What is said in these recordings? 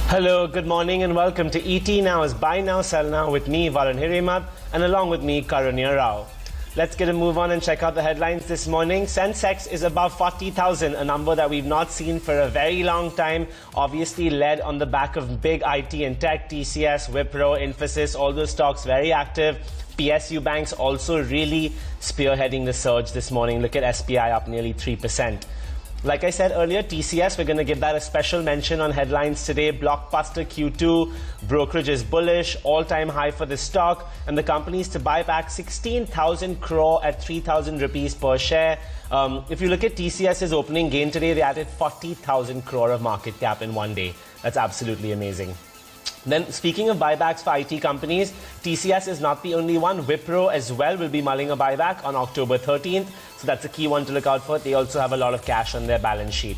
Hello, good morning and welcome to ET Now's Buy Now, Sell Now with me, Varun Hiremat, and along with me, Karunya Rao. Let's get a move on and check out the headlines this morning. Sensex is above 40,000, a number that we've not seen for a very long time, obviously led on the back of big IT and tech, TCS, Wipro, Infosys, all those stocks very active. PSU banks also really spearheading the surge this morning. Look at SPI up nearly 3%. Like I said earlier, TCS, we're going to give that a special mention on headlines today. Blockbuster Q2, brokerage is bullish, all-time high for the stock, and the company's to buy back 16,000 crore at 3,000 rupees per share. If you look at TCS's opening gain today, they added 40,000 crore of market cap in one day. That's absolutely amazing. Then, speaking of buybacks for IT companies, TCS is not the only one. Wipro as well will be mulling a buyback on October 13th. So that's a key one to look out for. They also have a lot of cash on their balance sheet.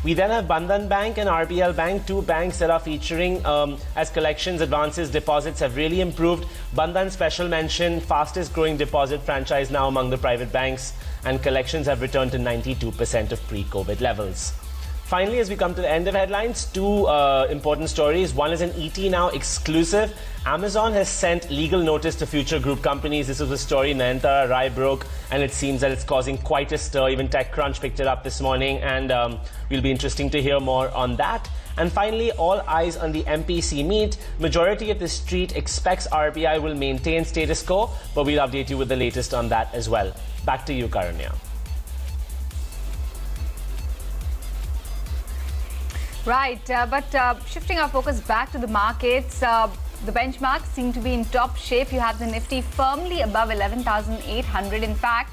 We then have Bandhan Bank and RBL Bank, two banks that are featuring as collections, advances, deposits have really improved. Bandhan special mention, fastest growing deposit franchise now among the private banks, and collections have returned to 92% of pre-COVID levels. Finally, as we come to the end of headlines, two important stories. One is an ET Now exclusive. Amazon has sent legal notice to future group companies. This was a story Nayantara Rai broke, and it seems that it's causing quite a stir. Even TechCrunch picked it up this morning, and will be interesting to hear more on that. And finally, all eyes on the MPC meet. Majority of the street expects RBI will maintain status quo, but we'll update you with the latest on that as well. Back to you, Karunya. Right, but shifting our focus back to the markets, the benchmarks seem to be in top shape. You have the Nifty firmly above 11,800. In fact,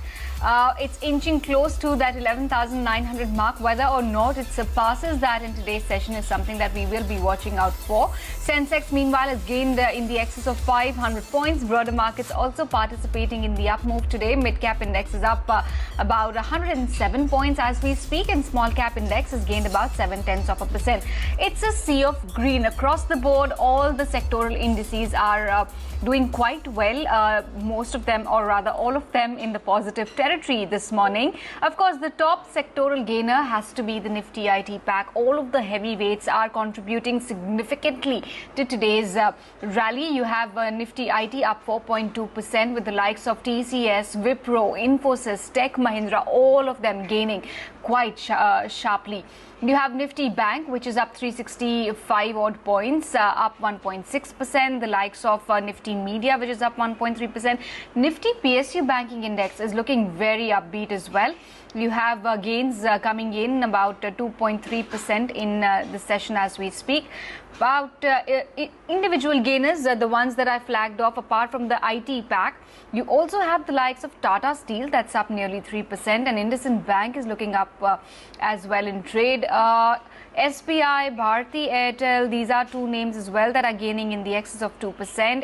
it's inching close to that 11,900 mark. Whether or not it surpasses that in today's session is something that we will be watching out for. Sensex, meanwhile, has gained in the excess of 500 points. Broader markets also participating in the up move today. Mid-cap index is up about 107 points as we speak, and small-cap index has gained about 0.7%. It's a sea of green across the board. All the sectoral indices are doing quite well. Most of them, or rather all of them, in the positive territory this morning. Of course, the top sectoral gainer has to be the Nifty IT pack. All of the heavyweights are contributing significantly to today's rally. You have Nifty IT up 4.2% with the likes of TCS, Wipro, Infosys, Tech Mahindra, all of them gaining quite sharply. You have Nifty Bank, which is up 365 odd points, up 1.6%. The likes of Nifty Media, which is up 1.3%. Nifty PSU Banking Index is looking very upbeat as well. You have gains coming in about 2.3% in the session as we speak. About individual gainers, the ones that I flagged off apart from the IT pack, you also have the likes of Tata Steel, that's up nearly 3%, and IndusInd Bank is looking up as well in trade. SBI, Bharti Airtel, these are two names as well that are gaining in the excess of 2%.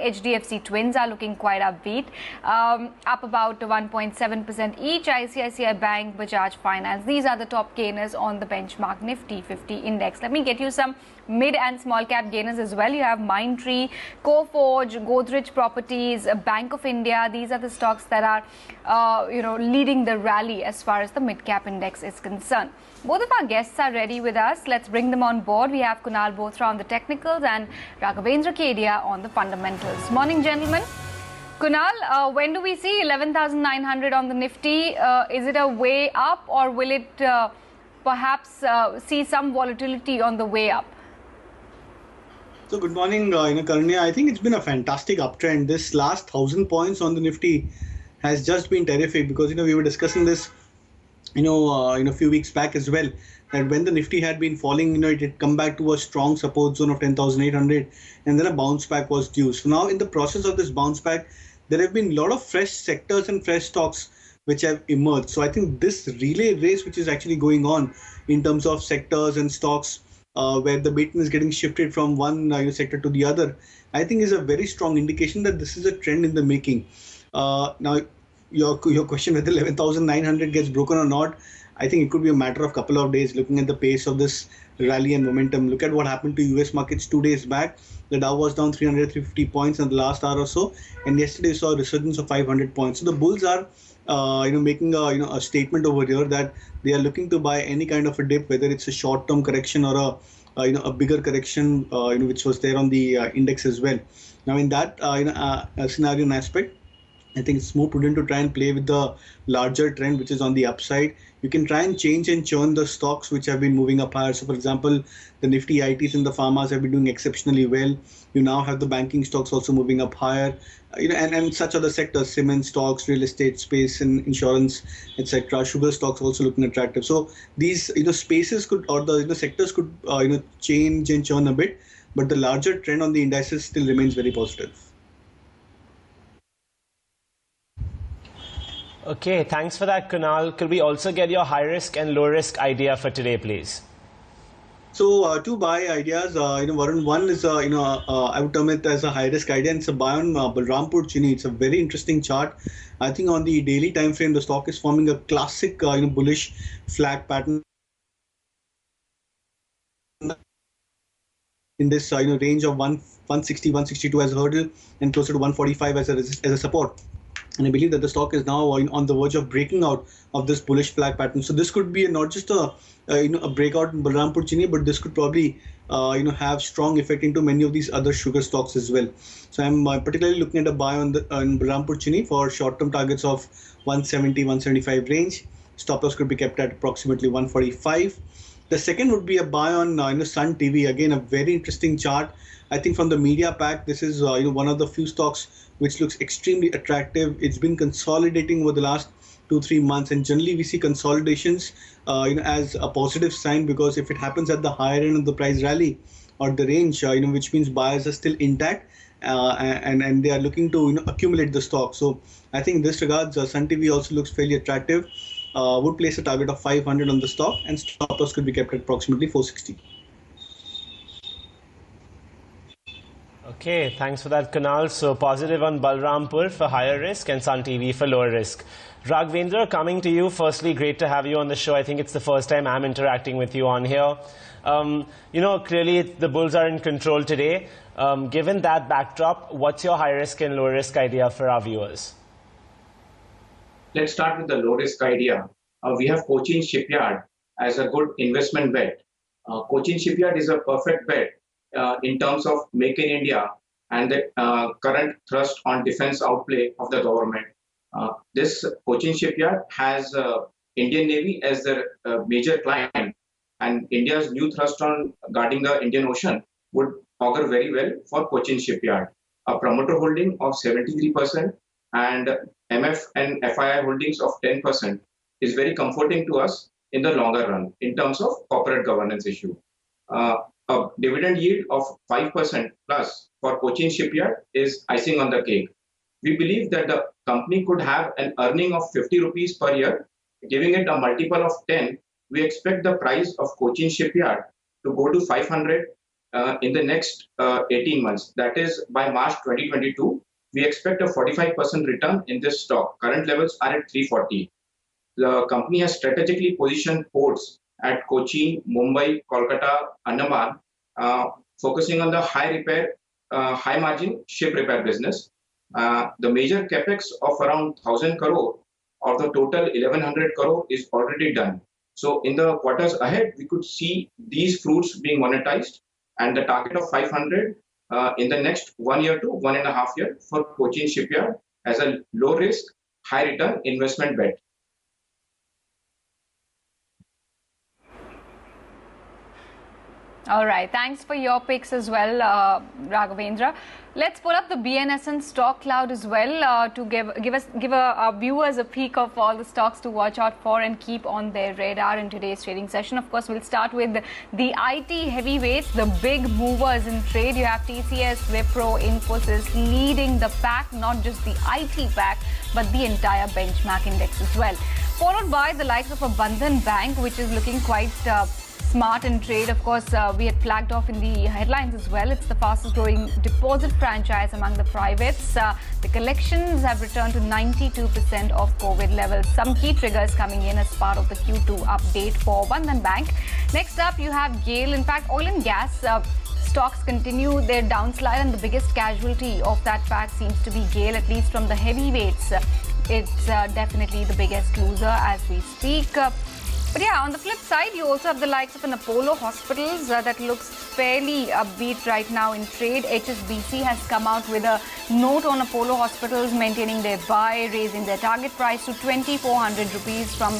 HDFC Twins are looking quite upbeat, up about 1.7% each. ICICI Bank, Bajaj Finance, these are the top gainers on the benchmark Nifty 50 index. Let me get you some mid and small cap gainers as well. You have Mindtree, Coforge, Godrej Properties, Bank of India. These are the stocks that are leading the rally as far as the mid cap index is concerned. Both of our guests are ready with us. Let's bring them on board. We have Kunal Bothra on the technicals and Raghavendra Kedia on the fundamentals. Morning, gentlemen. Kunal, when do we see 11,900 on the Nifty? Is it a way up, or will it perhaps see some volatility on the way up? So good morning, Karunya. I think it's been a fantastic uptrend. This last 1,000 points on the Nifty has just been terrific, because we were discussing this a few weeks back as well, that when the Nifty had been falling, it had come back to a strong support zone of 10,800, and then a bounce back was due. So now in the process of this bounce back, there have been a lot of fresh sectors and fresh stocks which have emerged. So I think this relay race which is actually going on in terms of sectors and stocks, where the baton is getting shifted from one sector to the other, I think is a very strong indication that this is a trend in the making. Now, your question whether 11,900 gets broken or not, I think it could be a matter of couple of days looking at the pace of this rally and momentum. Look at what happened to US markets 2 days back. The Dow was down 350 points in the last hour or so, and yesterday saw a resurgence of 500 points. So the bulls are making a statement over here that they are looking to buy any kind of a dip, whether it's a short-term correction or a bigger correction, which was there on the index as well. Now, in that scenario and aspect, I think it's more prudent to try and play with the larger trend, which is on the upside. You can try and change and churn the stocks which have been moving up higher. So, for example, the Nifty ITs and the pharmas have been doing exceptionally well. You now have the banking stocks also moving up higher, and such other sectors, cement stocks, real estate space, and insurance, etc. Sugar stocks also looking attractive. So these spaces could, or the sectors could change and churn a bit, but the larger trend on the indices still remains very positive. Okay, thanks for that, Kunal. Could we also get your high risk and low risk idea for today, please? So two buy ideas, Varun. One is I would term it as a high risk idea. And it's a buy on Balrampur Chini. It's a very interesting chart. I think on the daily time frame, the stock is forming a classic bullish flag pattern in this range of 160, 162 as a hurdle and closer to 145 as a support. And I believe that the stock is now on the verge of breaking out of this bullish flag pattern. So this could be not just a breakout in Balrampur Chini, but this could probably have strong effect into many of these other sugar stocks as well. So I'm particularly looking at a buy on Balrampur Chini for short-term targets of 170, 175 range. Stop loss could be kept at approximately 145. The second would be a buy on Sun TV. Again, a very interesting chart. I think from the media pack, this is one of the few stocks which looks extremely attractive. It's been consolidating over the last 2-3 months, and generally we see consolidations as a positive sign, because if it happens at the higher end of the price rally or the range, which means buyers are still intact and they are looking to accumulate the stock. So I think in this regards, Sun TV also looks fairly attractive. Would place a target of 500 on the stock, and stop loss could be kept at approximately 460. Okay, thanks for that, Kunal. So positive on Balrampur for higher risk and Sun TV for lower risk. Raghavendra, coming to you. Firstly, great to have you on the show. I think it's the first time I'm interacting with you on here. Clearly the bulls are in control today. Given that backdrop, what's your high risk and low risk idea for our viewers? Let's start with the low risk idea. We have Cochin Shipyard as a good investment bet. Cochin Shipyard is a perfect bet in terms of Make in India and the current thrust on defense outlay of the government. This Cochin Shipyard has Indian Navy as their major client, and India's new thrust on guarding the Indian Ocean would augur very well for Cochin Shipyard. A promoter holding of 73% and MF and FII holdings of 10% is very comforting to us in the longer run in terms of corporate governance issue. A dividend yield of 5% plus for Cochin Shipyard is icing on the cake. We believe that the company could have an earning of 50 rupees per year, giving it a multiple of 10. We expect the price of Cochin Shipyard to go to 500 in the next 18 months. That is by March 2022. We expect a 45% return in this stock. Current levels are at 340. The company has strategically positioned ports at Kochi, Mumbai, Kolkata, Andaman, focusing on the high margin ship repair business. The major capex of around 1,000 crore of the total 1,100 crore is already done. So in the quarters ahead, we could see these fruits being monetized, and the target of 500 in the next 1 year to 1.5 years for Cochin Shipyard as a low risk, high return investment bet. All right, thanks for your picks as well, Raghavendra. Let's pull up the BNSN stock cloud as well to give our viewers a peek of all the stocks to watch out for and keep on their radar in today's trading session. Of course, we'll start with the IT heavyweights, the big movers in trade. You have TCS, Wipro, Infosys leading the pack, not just the IT pack, but the entire benchmark index as well. Followed by the likes of a Bandhan Bank, which is looking quite smart in trade. Of course, we had flagged off in the headlines as well. It's the fastest growing deposit franchise among the privates. The collections have returned to 92% of COVID levels. Some key triggers coming in as part of the Q2 update for Bandhan Bank. Next up, you have GAIL. In fact, oil and gas stocks continue their downslide, and the biggest casualty of that pack seems to be GAIL, at least from the heavyweights. it's definitely the biggest loser as we speak. But yeah, on the flip side, you also have the likes of an Apollo Hospitals that looks fairly upbeat right now in trade. HSBC has come out with a note on Apollo Hospitals maintaining their buy, raising their target price to 2,400 rupees from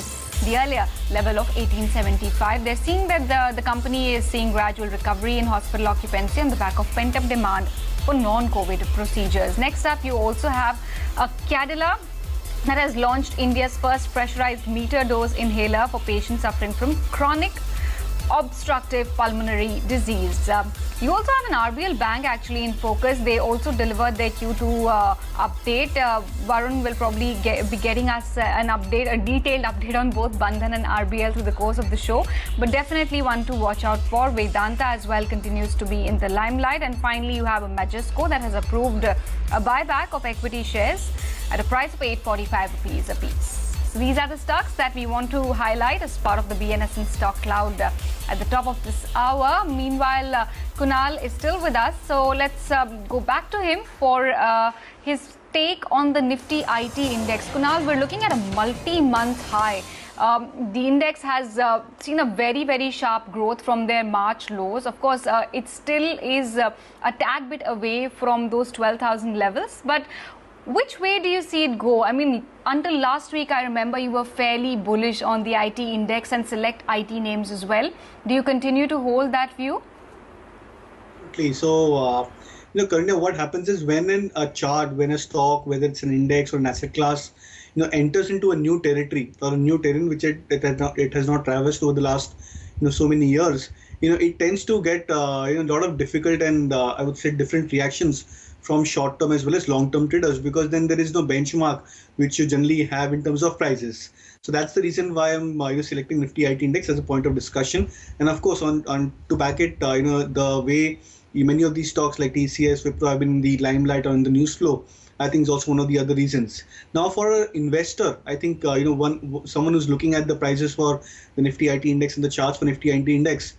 the earlier level of 1875. They're seeing that the company is seeing gradual recovery in hospital occupancy on the back of pent-up demand for non-COVID procedures. Next up, you also have Cadila that has launched India's first pressurized meter-dose inhaler for patients suffering from chronic obstructive pulmonary disease. You also have an RBL Bank actually in focus. They also delivered their Q2 update. Varun will probably be getting us an update, a detailed update on both Bandhan and RBL through the course of the show. But definitely one to watch out for. Vedanta as well continues to be in the limelight. And finally, you have a Majesco that has approved a buyback of equity shares at a price of 845 rupees a piece. So these are the stocks that we want to highlight as part of the BNSN stock cloud at the top of this hour. Meanwhile, Kunal is still with us. So let's go back to him for his take on the Nifty IT index. Kunal, we're looking at a multi-month high. The index has seen a very, very sharp growth from their March lows. Of course, it still is a tad bit away from those 12,000 levels. But which way do you see it go? I mean, until last week, I remember you were fairly bullish on the IT index and select IT names as well. Do you continue to hold that view? So, Karnya, what happens is when in a chart, when a stock, whether it's an index or an asset class, enters into a new territory or a new terrain which it has not traversed over the last so many years, it tends to get a lot of difficult and I would say different reactions from short-term as well as long-term traders, because then there is no benchmark which you generally have in terms of prices. So that's the reason why I'm selecting Nifty IT index as a point of discussion. And of course, on to back it, the way many of these stocks like TCS, Wipro have been in the limelight or in the news flow, I think is also one of the other reasons. Now, for an investor, I think someone who's looking at the prices for the Nifty IT index and the charts for Nifty IT index,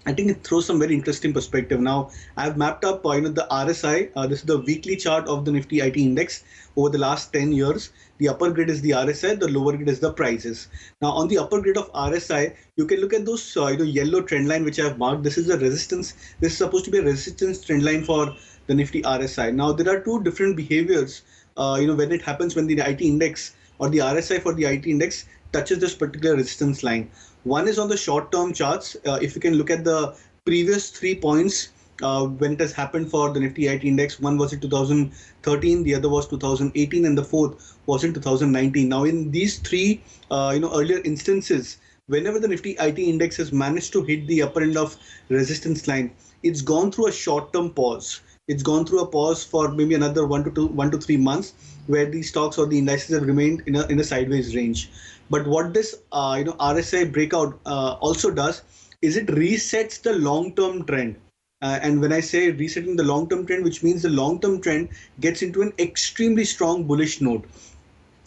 I think it throws some very interesting perspective. Now, I've mapped up the RSI. This is the weekly chart of the Nifty IT index over the last 10 years. The upper grid is the RSI, the lower grid is the prices. Now, on the upper grid of RSI, you can look at those yellow trend line which I've marked. This is the resistance. This is supposed to be a resistance trend line for the Nifty RSI. Now, there are two different behaviors. When it happens when the IT index or the RSI for the IT index touches this particular resistance line. One is on the short-term charts. If you can look at the previous 3 points when it has happened for the Nifty IT index, one was in 2013, the other was 2018, and the fourth was in 2019. Now, in these three, earlier instances, whenever the Nifty IT index has managed to hit the upper end of resistance line, it's gone through a short-term pause. It's gone through a pause for maybe another 1 to 3 months, where the stocks or the indices have remained in a sideways range. But what this RSI breakout also does is it resets the long-term trend. And when I say resetting the long-term trend, which means the long-term trend gets into an extremely strong bullish note.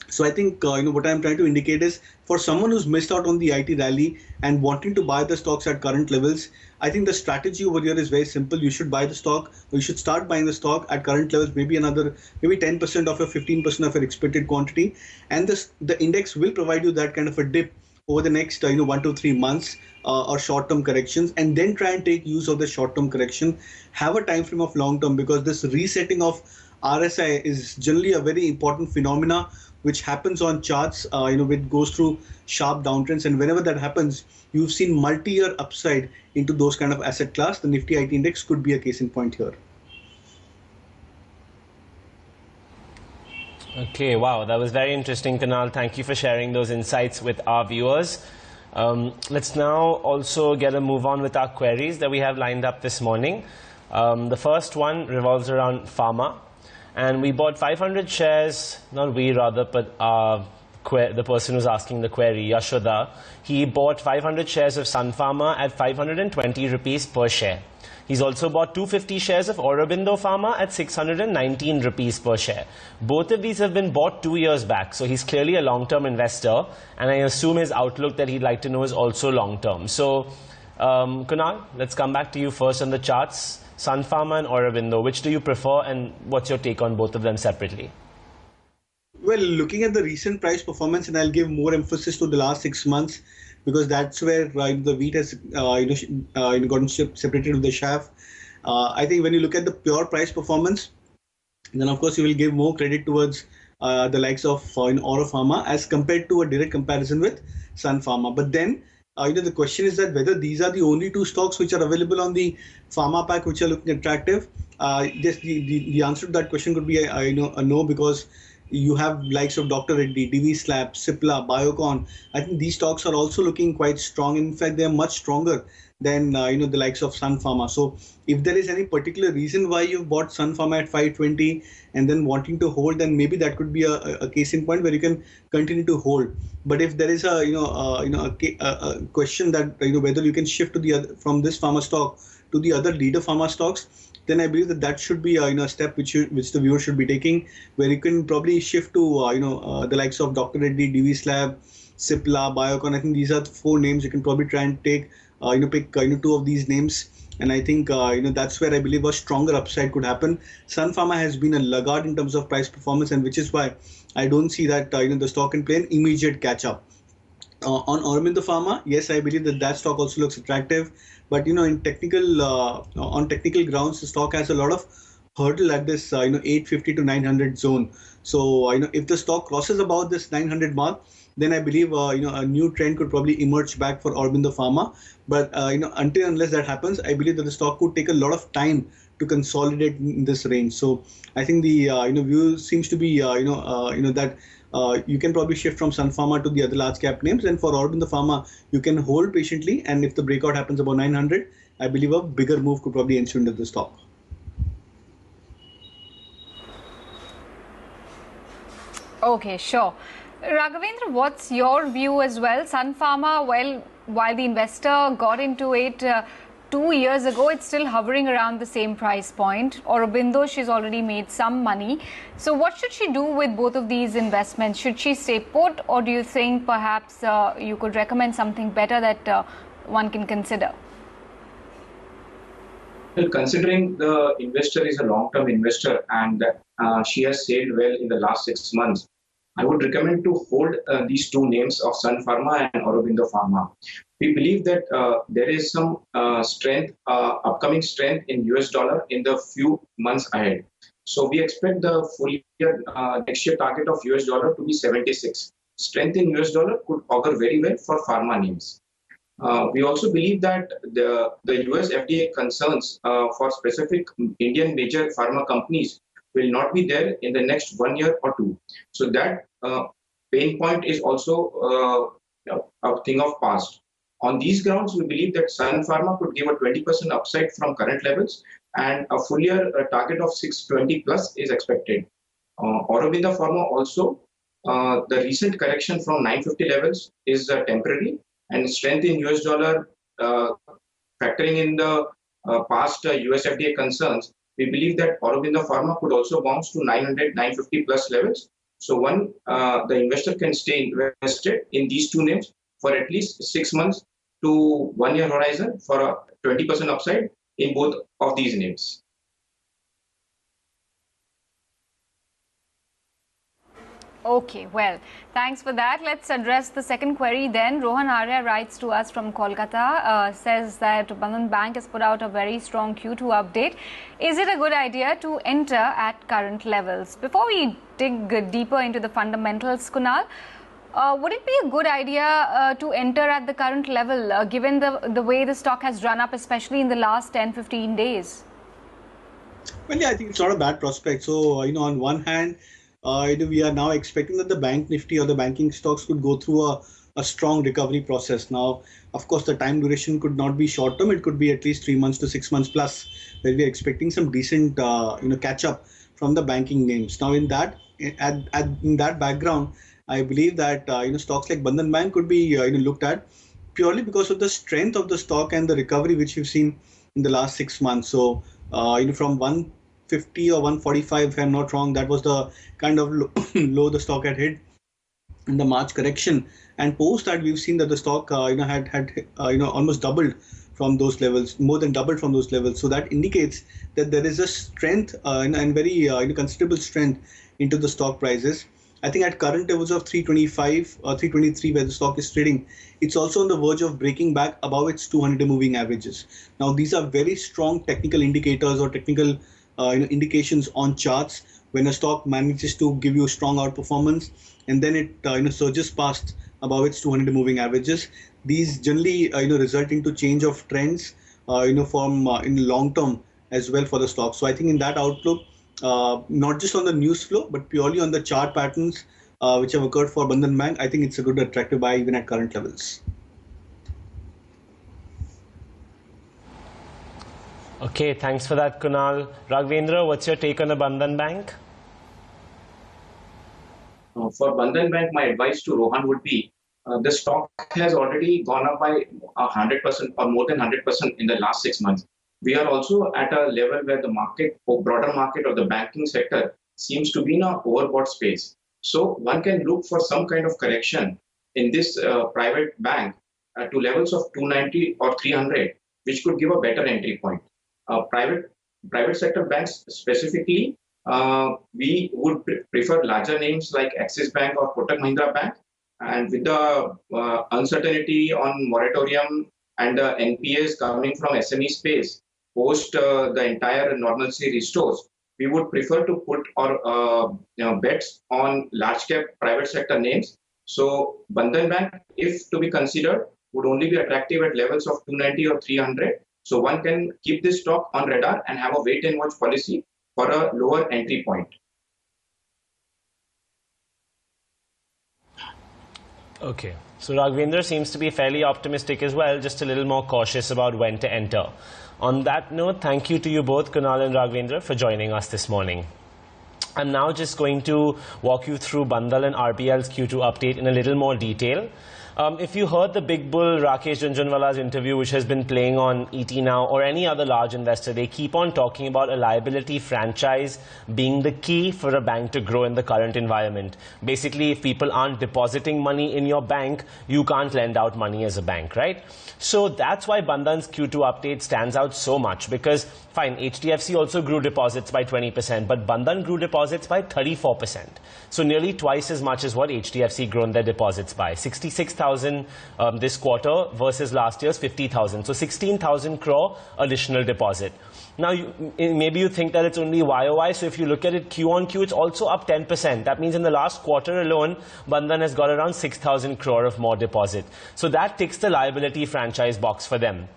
So I think what I'm trying to indicate is for someone who's missed out on the IT rally and wanting to buy the stocks at current levels, I think the strategy over here is very simple. You should buy the stock, or you should start buying the stock at current levels, maybe 10% of your 15% of your expected quantity, and the index will provide you that kind of a dip over the next 1 to 3 months or short-term corrections, and then try and take use of the short-term correction. Have a time frame of long-term, because this resetting of RSI is generally a very important phenomena which happens on charts, which goes through sharp downtrends. And whenever that happens, you've seen multi-year upside into those kind of asset class. The Nifty IT index could be a case in point here. Okay, wow, that was very interesting, Kunal. Thank you for sharing those insights with our viewers. Let's now also get a move on with our queries that we have lined up this morning. The first one revolves around pharma. And we bought 500 shares, not we rather, but the person who's asking the query, Yashoda. He bought 500 shares of Sun Pharma at 520 rupees per share. He's also bought 250 shares of Aurobindo Pharma at 619 rupees per share. Both of these have been bought 2 years back, so he's clearly a long-term investor, and I assume his outlook that he'd like to know is also long-term. So, Kunal, let's come back to you first on the charts. Sun Pharma and Aurobindo, which do you prefer, and what's your take on both of them separately? Well, looking at the recent price performance, and I'll give more emphasis to the last 6 months because that's where the wheat has gotten separated with the chaff. I think when you look at the pure price performance, then of course you will give more credit towards the likes of Oro Pharma as compared to a direct comparison with Sun Pharma. But then the question is that whether these are the only two stocks which are available on the pharma pack which are looking attractive. Yes, the answer to that question could be a no, because you have likes of Dr. Reddy, Divi's Labs, Cipla, Biocon. I think these stocks are also looking quite strong. In fact, they are much stronger than the likes of Sun Pharma. So if there is any particular reason why you've bought Sun Pharma at 520 and then wanting to hold, then maybe that could be a case in point where you can continue to hold. But if there is a question that whether you can shift to the other, from this pharma stock to the other leader pharma stocks, then I believe that should be a step which the viewer should be taking, where you can probably shift to the likes of Dr. Reddy, Divi's Lab, Cipla, Biocon. I think these are the four names you can probably try and take. Pick two of these names, and I think that's where I believe a stronger upside could happen. Sun Pharma has been a laggard in terms of price performance, and which is why I don't see that the stock can play an immediate catch up. On Aurobindo Pharma, yes, I believe that stock also looks attractive, but in technical on technical grounds, the stock has a lot of hurdle at this 850 to 900 zone. So if the stock crosses about this 900 mark, then I believe a new trend could probably emerge back for Aurobindo Pharma. But until unless that happens, I believe that the stock could take a lot of time to consolidate in this range. So I think the view seems to be that you can probably shift from Sun Pharma to the other large cap names, and for Aurobindo Pharma you can hold patiently, and if the breakout happens about 900, I believe a bigger move could probably ensue into the stock. Okay, sure. Raghavendra, what's your view as well? Sun Pharma, well, while the investor got into it 2 years ago, it's still hovering around the same price point. Aurobindo, she's already made some money. So what should she do with both of these investments? Should she stay put, or do you think perhaps you could recommend something better that one can consider? Well, considering the investor is a long-term investor and she has sailed well in the last 6 months, I would recommend to hold these two names of Sun Pharma and Aurobindo Pharma. We believe that there is some upcoming strength in US dollar in the few months ahead. So we expect the full year next year target of US dollar to be 76. Strength in US dollar could augur very well for pharma names. We also believe that the US FDA concerns for specific Indian major pharma companies will not be there in the next 1 year or two. So that pain point is also a thing of past. On these grounds, we believe that Sun Pharma could give a 20% upside from current levels, and a full year target of 620 plus is expected. Aurobindo Pharma also, the recent correction from 950 levels is temporary, and strength in US dollar factoring in the past US FDA concerns, we believe that Aurobindo Pharma could also bounce to 900, 950 plus levels. So the investor can stay invested in these two names for at least 6 months to 1 year horizon for a 20% upside in both of these names. Okay, well, thanks for that. Let's address the second query then. Rohan Arya writes to us from Kolkata, says that Bandhan Bank has put out a very strong Q2 update. Is it a good idea to enter at current levels? Before we dig deeper into the fundamentals, Kunal, would it be a good idea to enter at the current level, given the way the stock has run up, especially in the last 10-15 days? Well, yeah, I think it's not a bad prospect. So, on one hand, we are now expecting that the bank nifty or the banking stocks could go through a strong recovery process. Now, of course, the time duration could not be short term. It could be at least 3 months to 6 months plus, where we are expecting some decent, catch up from the banking names. Now, in that background, I believe that stocks like Bandhan Bank could be looked at purely because of the strength of the stock and the recovery which we've seen in the last 6 months. So, from 150 or 145, if I'm not wrong, that was the kind of low the stock had hit in the March correction. And post that, we've seen that the stock had almost doubled from those levels, more than doubled from those levels. So that indicates that there is a strength and very considerable strength into the stock prices. I think at current levels of 325 or 323 where the stock is trading, it's also on the verge of breaking back above its 200-day moving averages. Now, these are very strong technical indicators or technical indications on charts when a stock manages to give you strong outperformance and then it surges past above its 200-day moving averages. These generally result into change of trends from in long term as well for the stock. So I think in that outlook, not just on the news flow, but purely on the chart patterns which have occurred for Bandhan Bank, I think it's a good attractive buy even at current levels. Okay, thanks for that, Kunal. Raghavendra, what's your take on the Bandhan Bank? For Bandhan Bank, my advice to Rohan would be the stock has already gone up by 100% or more than 100% in the last 6 months. We are also at a level where the market, or broader market of the banking sector, seems to be in an overbought space. So one can look for some kind of correction in this private bank to levels of 290 or 300, which could give a better entry point. Private sector banks specifically, we would prefer larger names like Axis Bank or Kotak Mahindra Bank. And with the uncertainty on moratorium and the NPAs coming from SME space, post the entire normalcy restores, we would prefer to put our bets on large cap private sector names. So Bandhan Bank, if to be considered, would only be attractive at levels of 290 or 300. So one can keep this stock on radar and have a wait and watch policy for a lower entry point. Okay, so Raghavendra seems to be fairly optimistic as well, just a little more cautious about when to enter. On that note, thank you to you both, Kunal and Raghavendra, for joining us this morning. I'm now just going to walk you through Bandhan and RBL's Q2 update in a little more detail. If you heard the big bull Rakesh Jhunjhunwala's interview, which has been playing on ET Now or any other large investor, they keep on talking about a liability franchise being the key for a bank to grow in the current environment. Basically, if people aren't depositing money in your bank, you can't lend out money as a bank, right? So that's why Bandhan's Q2 update stands out so much, because fine, HDFC also grew deposits by 20%, but Bandhan grew deposits by 34%. So nearly twice as much as what HDFC grown their deposits by. 66,000 this quarter versus last year's 50,000. So 16,000 crore additional deposit. Now, maybe you think that it's only YOY. So if you look at it Q on Q, it's also up 10%. That means in the last quarter alone, Bandhan has got around 6,000 crore of more deposit. So that ticks the liability franchise box for them.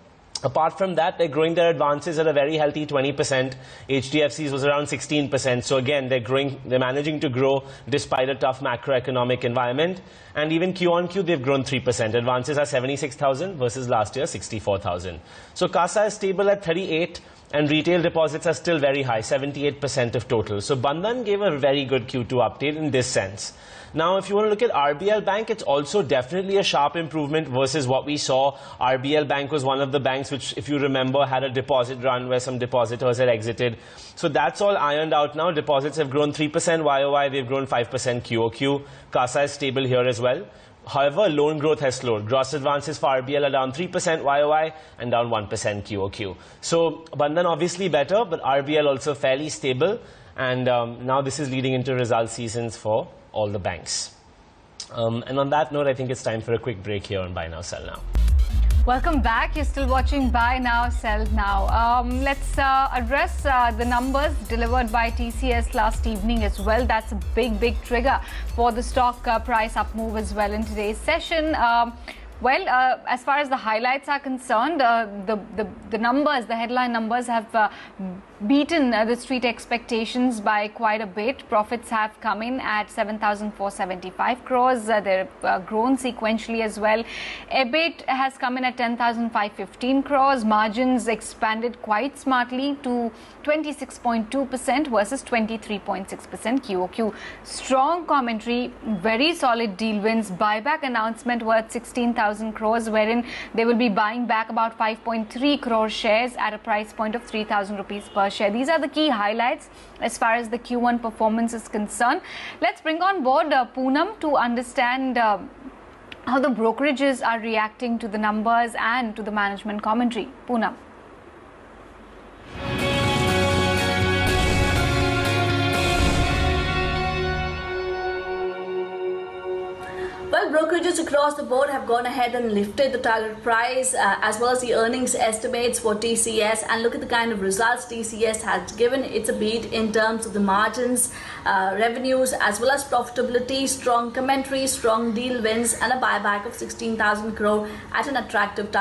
Apart from that, they're growing their advances at a very healthy 20%. HDFC's was around 16%. So again, they're managing to grow despite a tough macroeconomic environment. And even Q on Q, they've grown 3%. Advances are 76,000 versus last year 64,000. So CASA is stable at 38. And retail deposits are still very high, 78% of total. So Bandhan gave a very good Q2 update in this sense. Now, if you want to look at RBL Bank, it's also definitely a sharp improvement versus what we saw. RBL Bank was one of the banks which, if you remember, had a deposit run where some depositors had exited. So that's all ironed out now. Deposits have grown 3% YOY, they've grown 5% QOQ. CASA is stable here as well. However, loan growth has slowed. Gross advances for RBL are down 3% YOY and down 1% QOQ. So Bandhan obviously better, but RBL also fairly stable. And now this is leading into result seasons for all the banks. And on that note, I think it's time for a quick break here on Buy Now, Sell Now. Welcome back. You're still watching Buy Now, Sell Now. Let's address the numbers delivered by TCS last evening as well. That's a big trigger for the stock price up move as well in today's session. As far as the highlights are concerned, the numbers, the headline numbers have beaten the street expectations by quite a bit. Profits have come in at 7,475 crores. They've grown sequentially as well. EBIT has come in at 10,515 crores. Margins expanded quite smartly to 26.2% versus 23.6% QOQ. Strong commentary, very solid deal wins. Buyback announcement worth 16,000 crores, wherein they will be buying back about 5.3 crore shares at a price point of 3,000 rupees per share. These are the key highlights as far as the Q1 performance is concerned. Let's bring on board Poonam to understand how the brokerages are reacting to the numbers and to the management commentary. Poonam. Brokerages across the board have gone ahead and lifted the target price as well as the earnings estimates for TCS, and look at the kind of results TCS has given. It's a beat in terms of the margins, revenues as well as profitability, strong commentary, strong deal wins, and a buyback of 16,000 crore at an attractive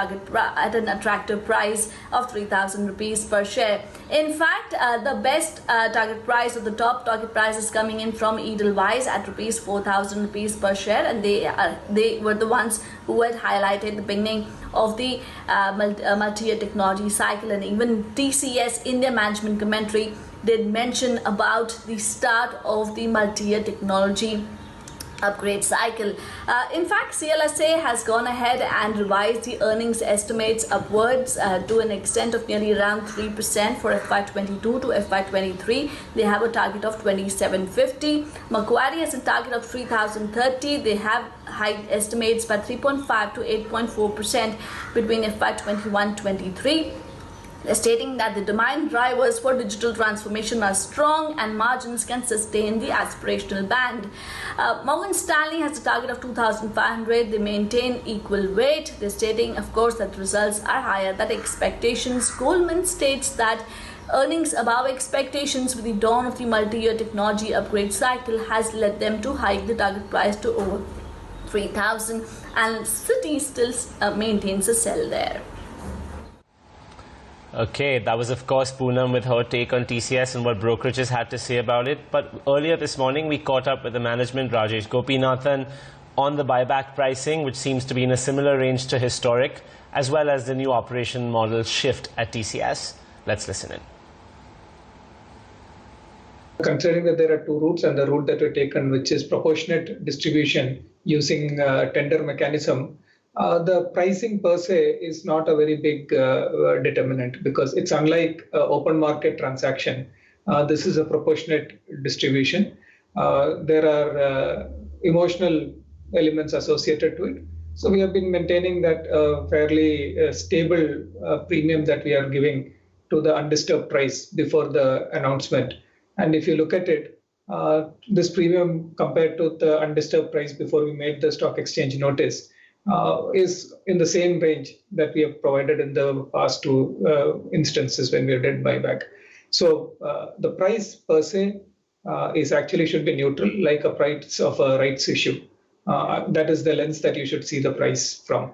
price of 3,000 rupees per share. In fact, the best target price, or the top target price, is coming in from Edelweiss at 4,000 rupees per share, and they were the ones who had highlighted the beginning of the multi-year technology cycle. And even TCS in their management commentary did mention about the start of the multi-year technology upgrade cycle. In fact, CLSA has gone ahead and revised the earnings estimates upwards to an extent of nearly around 3% for FY22 to FY23. They have a target of 2750. Macquarie has a target of 3030. They have high estimates by 3.5 to 8.4% between FY21-23. They're stating that the demand drivers for digital transformation are strong and margins can sustain the aspirational band. Morgan Stanley has a target of 2,500. They maintain equal weight. They're stating, of course, that results are higher than expectations. Goldman states that earnings above expectations with the dawn of the multi-year technology upgrade cycle has led them to hike the target price to over 3,000, and Citi still maintains a sell there. Okay, that was of course Poonam with her take on TCS and what brokerages had to say about it. But earlier this morning we caught up with the management, Rajesh Gopinathan, on the buyback pricing, which seems to be in a similar range to historic, as well as the new operation model shift at TCS. Let's listen in. Considering that there are two routes, and the route that we've taken, which is proportionate distribution using tender mechanism, the pricing per se is not a very big determinant, because it's unlike open market transaction. This is a proportionate distribution. There are emotional elements associated to it. So we have been maintaining that fairly stable premium that we are giving to the undisturbed price before the announcement. And if you look at it, this premium compared to the undisturbed price before we made the stock exchange notice is in the same range that we have provided in the past two instances when we did buyback. So the price per se is actually should be neutral, like a price of a rights issue. That is the lens that you should see the price from.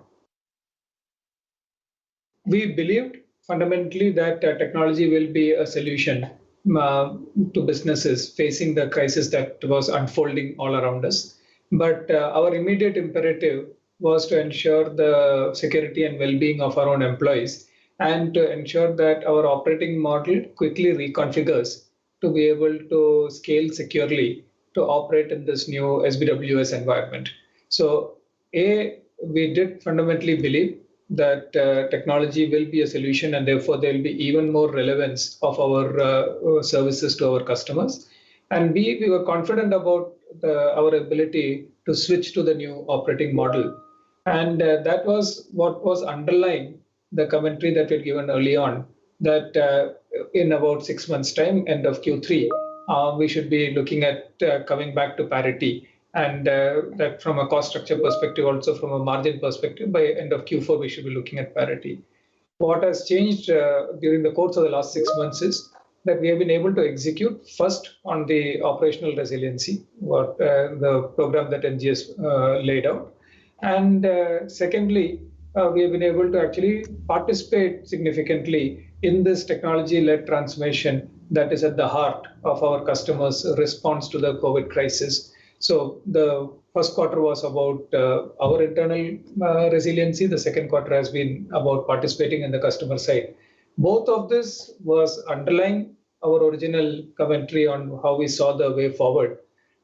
We believed fundamentally that technology will be a solution to businesses facing the crisis that was unfolding all around us. But our immediate imperative was to ensure the security and well-being of our own employees, and to ensure that our operating model quickly reconfigures to be able to scale securely to operate in this new SBWS environment. So, we did fundamentally believe that technology will be a solution, and therefore there will be even more relevance of our services to our customers. And we were confident about our ability to switch to the new operating model. And that was what was underlying the commentary that we had given early on, that in about 6 months' time, end of Q3, we should be looking at coming back to parity. And that from a cost structure perspective, also from a margin perspective, by end of Q4, we should be looking at parity. What has changed during the course of the last 6 months is that we have been able to execute first on the operational resiliency, what the program that NGS laid out. And secondly, we have been able to actually participate significantly in this technology-led transformation that is at the heart of our customers' response to the COVID crisis. So the first quarter was about our internal resiliency. The second quarter has been about participating in the customer side. Both of this was underlying our original commentary on how we saw the way forward.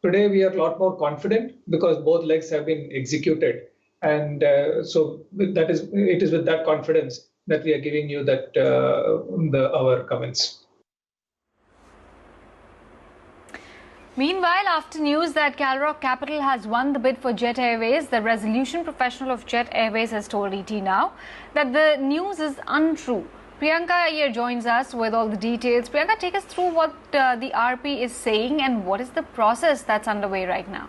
Today, we are a lot more confident because both legs have been executed. And so it is with that confidence that we are giving you that our comments. Meanwhile, after news that Calrock Capital has won the bid for Jet Airways, the resolution professional of Jet Airways has told ET Now that the news is untrue. Priyanka here joins us with all the details. Priyanka, take us through what the RP is saying and what is the process that's underway right now.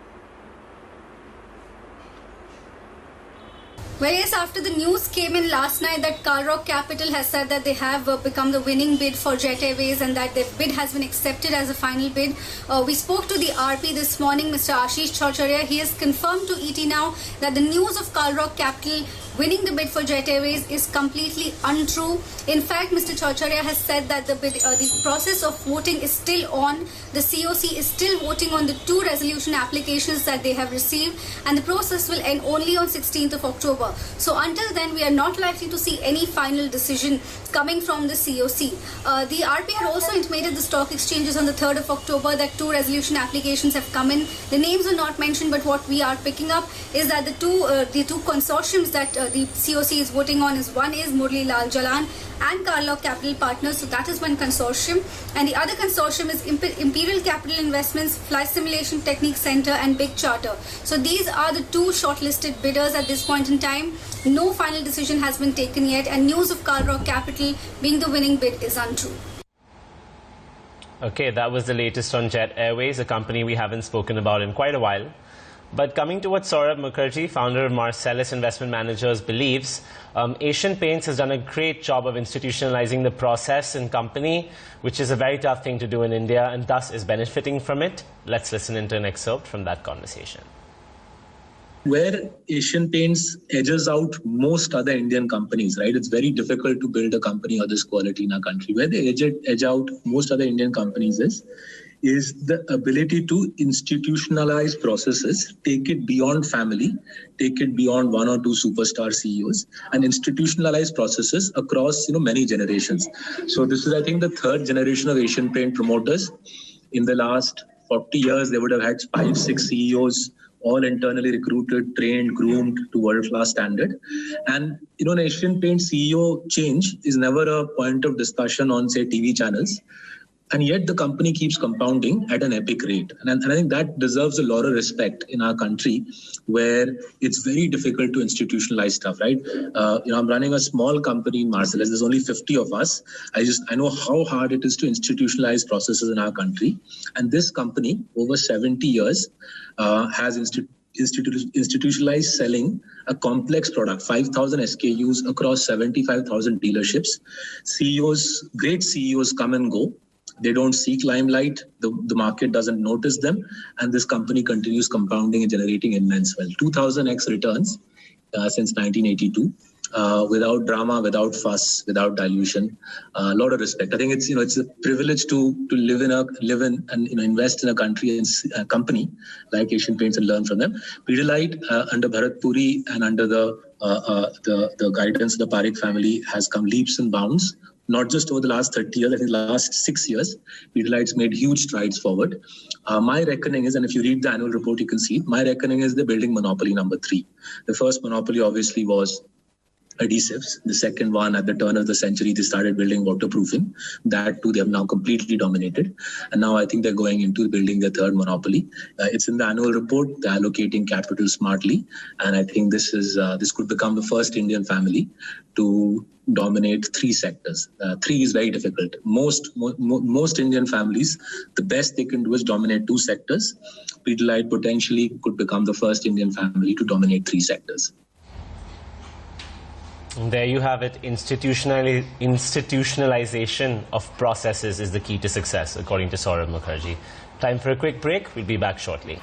Well, yes, after the news came in last night that Kalrock Capital has said that they have become the winning bid for Jet Airways and that their bid has been accepted as a final bid. We spoke to the RP this morning, Mr. Ashish Chaucharia. He has confirmed to ET Now that the news of Kalrock Capital winning the bid for Jet Airways is completely untrue. In fact, Mr. Chaucharia has said that the process of voting is still on. The COC is still voting on the 2 resolution applications that they have received, and the process will end only on 16th of October. So until then, we are not likely to see any final decision coming from the COC. The RP had also intimated the stock exchanges on the 3rd of October that 2 resolution applications have come in. The names are not mentioned, but what we are picking up is that the two consortiums that the COC is voting on one is Murli Lal Jalan and Kalrock Capital Partners. So that is one consortium, and the other consortium is Imperial Capital Investments, Flight Simulation Technique Center, and Big Charter. So these are the 2 shortlisted bidders at this point in time. No final decision has been taken yet, and news of Kalrock Capital being the winning bid is untrue. Okay, that was the latest on Jet Airways, a company we haven't spoken about in quite a while. But coming to what Saurabh Mukherjee, founder of Marcellus Investment Managers, believes, Asian Paints has done a great job of institutionalizing the process and company, which is a very tough thing to do in India, and thus is benefiting from it. Let's listen into an excerpt from that conversation. Where Asian Paints edges out most other Indian companies, right? It's very difficult to build a company of this quality in our country. Where they edge out most other Indian companies is the ability to institutionalize processes, take it beyond family, take it beyond 1 or 2 superstar CEOs, and institutionalize processes across many generations. So this is, I think, the 3rd generation of Asian Paint promoters. In the last 40 years, they would have had 5-6 CEOs, all internally recruited, trained, groomed to world-class standard. And an Asian Paint CEO change is never a point of discussion on, say, TV channels. And yet the company keeps compounding at an epic rate. And I think that deserves a lot of respect in our country, where it's very difficult to institutionalize stuff, right? I'm running a small company in Marcellus. There's only 50 of us. I know how hard it is to institutionalize processes in our country. And this company, over 70 years, has institutionalized selling a complex product, 5,000 SKUs across 75,000 dealerships. Great CEOs come and go. They don't seek limelight. The market doesn't notice them. And this company continues compounding and generating immense wealth. 2,000x returns since 1982. Without drama, without fuss, without dilution. A lot of respect. I think it's a privilege to live in and invest in a country and a company like Asian Paints and learn from them. Pidilite under Bharat Puri and under the guidance of the Parekh family has come leaps and bounds. Not just over the last 30 years, I think the last 6 years, Pidilite's made huge strides forward. My reckoning is, and if you read the annual report, you can see, my reckoning is they're building monopoly number 3. The first monopoly obviously was adhesives. The second one, at the turn of the century, they started building waterproofing. That too, they have now completely dominated. And now I think they're going into building their 3rd monopoly. It's in the annual report. They're allocating capital smartly. And I think this could become the first Indian family to dominate 3 sectors. 3 is very difficult. Most Indian families, the best they can do is dominate 2 sectors. Pidilite potentially could become the first Indian family to dominate 3 sectors. There you have it. Institutionalization of processes is the key to success, according to Saurabh Mukherjee. Time for a quick break. We'll be back shortly.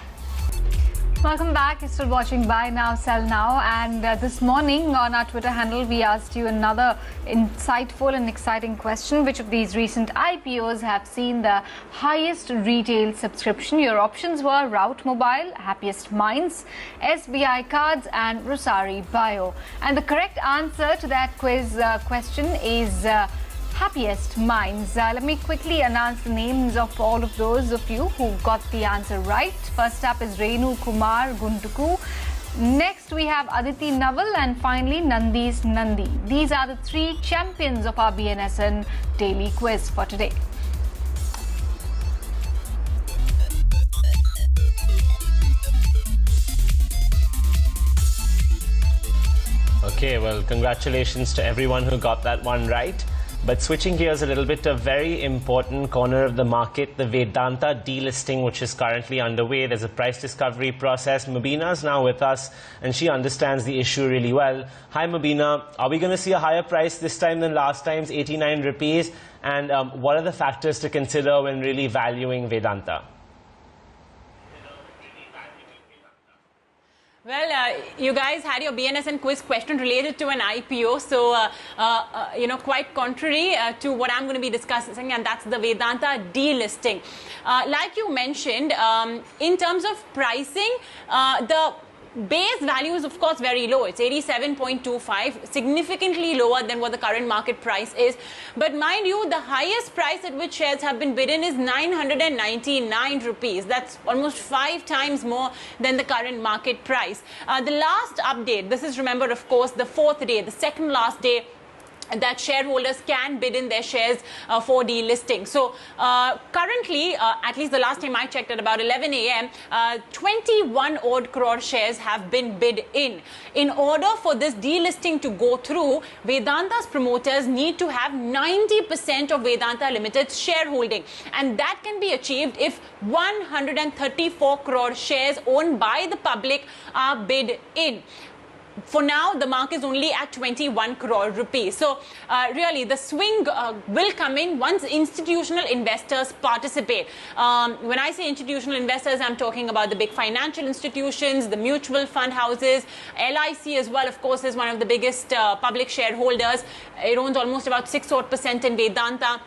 Welcome back. You're still watching Buy Now, Sell Now. And this morning on our Twitter handle, we asked you another insightful and exciting question. Which of these recent IPOs have seen the highest retail subscription? Your options were Route Mobile, Happiest Minds, SBI Cards, and Rosari Bio. And the correct answer to that question is Happiest Minds. Let me quickly announce the names of all of those of you who got the answer right. First up is Renu Kumar Guntuku. Next we have Aditi Naval, and finally Nandi's Nandi. These are the 3 champions of our BNSN daily quiz for today. Okay, well, congratulations to everyone who got that one right. But switching gears a little bit to a very important corner of the market, the Vedanta delisting, which is currently underway. There's a price discovery process. Mubina is now with us, and she understands the issue really well. Hi, Mubina. Are we going to see a higher price this time than last time's 89 rupees? And what are the factors to consider when really valuing Vedanta? Well, you guys had your BNSN quiz question related to an IPO, so, quite contrary to what I'm going to be discussing, and that's the Vedanta delisting. Like you mentioned, in terms of pricing, the base value is of course very low. It's 87.25, significantly lower than what the current market price is. But mind you, the highest price at which shares have been bidden is 999 rupees. That's almost 5 times more than the current market price. The last update, this is, remember, of course, the 4th day, the second last day that shareholders can bid in their shares for delisting. So currently, at least the last time I checked at about 11 a.m., 21 odd crore shares have been bid in. In order for this delisting to go through, Vedanta's promoters need to have 90% of Vedanta Limited's shareholding. And that can be achieved if 134 crore shares owned by the public are bid in. For now, the mark is only at 21 crore rupees. So, really, the swing will come in once institutional investors participate. When I say institutional investors, I'm talking about the big financial institutions, the mutual fund houses. LIC as well, of course, is one of the biggest public shareholders. It owns almost about 6% in Vedanta.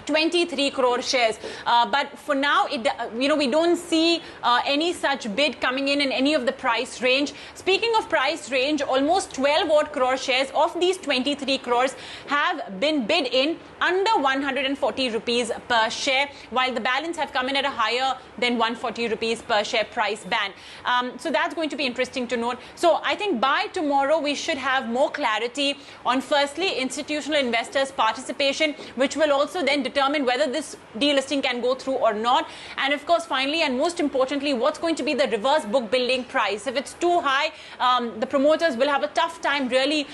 23 crore shares, but for now, we don't see any such bid coming in any of the price range. Speaking of price range, almost 12 odd crore shares of these 23 crores have been bid in under 140 rupees per share, while the balance have come in at a higher than 140 rupees per share price band. So that's going to be interesting to note. So I think by tomorrow we should have more clarity on, firstly, institutional investors' participation, which will also then determine whether this delisting can go through or not. And of course, finally, and most importantly, what's going to be the reverse book building price. If it's too high, the promoters will have a tough time really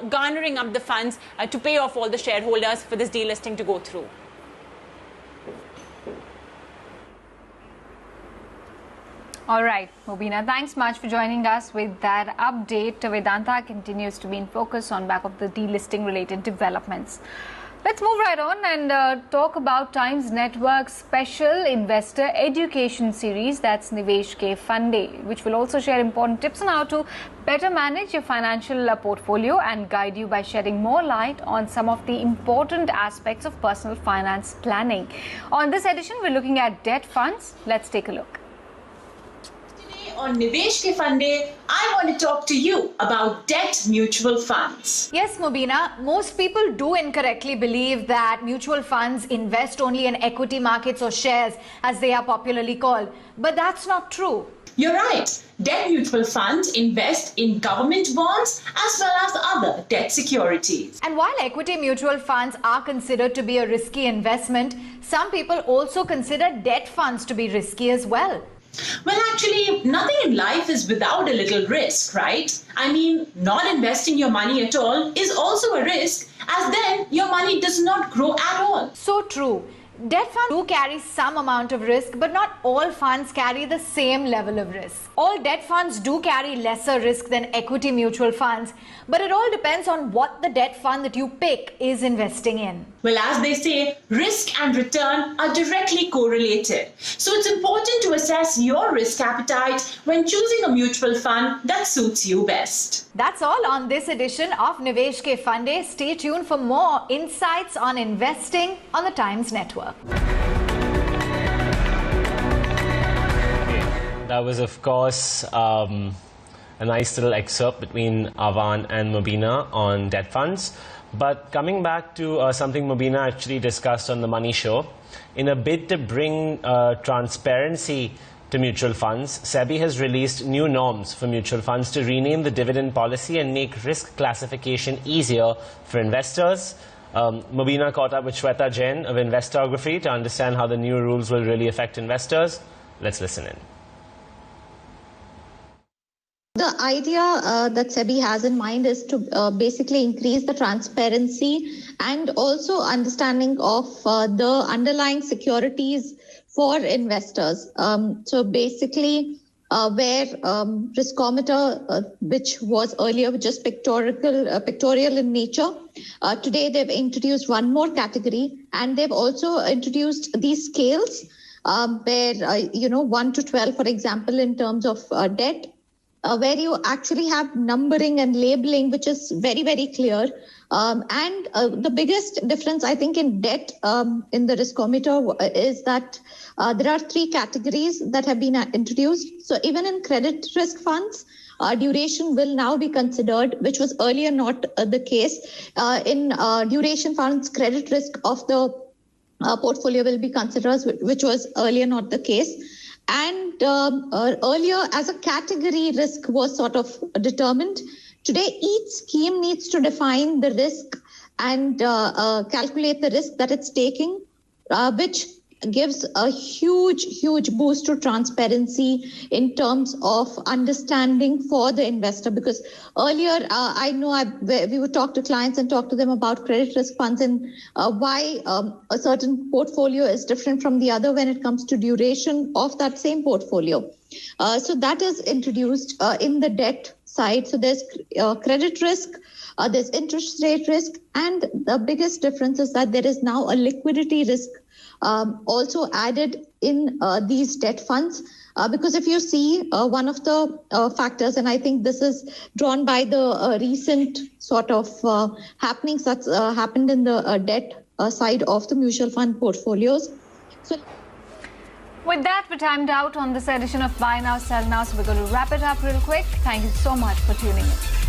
garnering up the funds to pay off all the shareholders for this delisting to go through. All right, Mubina, thanks much for joining us with that update. Vedanta continues to be in focus on back of the delisting related developments. Let's move right on and talk about Times Network's special investor education series, that's Nivesh Ke Fande, which will also share important tips on how to better manage your financial portfolio and guide you by shedding more light on some of the important aspects of personal finance planning. On this edition, we're looking at debt funds. Let's take a look. On Nivesh Ke Fande, I want to talk to you about debt mutual funds. Yes, Mubina, most people do incorrectly believe that mutual funds invest only in equity markets or shares, as they are popularly called. But that's not true. You're right. Debt mutual funds invest in government bonds as well as other debt securities. And while equity mutual funds are considered to be a risky investment, some people also consider debt funds to be risky as well. Well, actually, nothing in life is without a little risk, right? I mean, not investing your money at all is also a risk, as then your money does not grow at all. So true. Debt funds do carry some amount of risk, but not all funds carry the same level of risk. All debt funds do carry lesser risk than equity mutual funds, but it all depends on what the debt fund that you pick is investing in. Well, as they say, risk and return are directly correlated. So it's important to assess your risk appetite when choosing a mutual fund that suits you best. That's all on this edition of Nivesh Ke Fande. Stay tuned for more insights on investing on the Times Network. That was, of course, a nice little excerpt between Avan and Mubina on debt funds. But coming back to something Mubina actually discussed on the Money Show, in a bid to bring transparency to mutual funds, SEBI has released new norms for mutual funds to rename the dividend policy and make risk classification easier for investors. Mubina caught up with Shweta Jain of Investography to understand how the new rules will really affect investors. Let's listen in. The idea that SEBI has in mind is to basically increase the transparency and also understanding of the underlying securities for investors. So basically, where Riskometer, which was earlier just pictorial in nature, today they've introduced one more category, and they've also introduced these scales where 1 to 12, for example, in terms of debt. Where you actually have numbering and labeling, which is very, very clear. And the biggest difference, I think, in debt in the Riskometer is that there are 3 categories that have been introduced. So even in credit risk funds, duration will now be considered, which was earlier not the case. In duration funds, credit risk of the portfolio will be considered, which was earlier not the case. And earlier, as a category, risk was sort of determined. Today, each scheme needs to define the risk and calculate the risk that it's taking, which gives a huge boost to transparency in terms of understanding for the investor. Because earlier, I know we would talk to clients and talk to them about credit risk funds and why a certain portfolio is different from the other when it comes to duration of that same portfolio. So that is introduced in the debt side. So there's credit risk, there's interest rate risk, and the biggest difference is that there is now a liquidity risk also added in these debt funds. Because if you see one of the factors, and I think this is drawn by the recent sort of happenings that's happened in the debt side of the mutual fund portfolios. So, with that, we're timed out on this edition of Buy Now, Sell Now. So we're going to wrap it up real quick. Thank you so much for tuning in.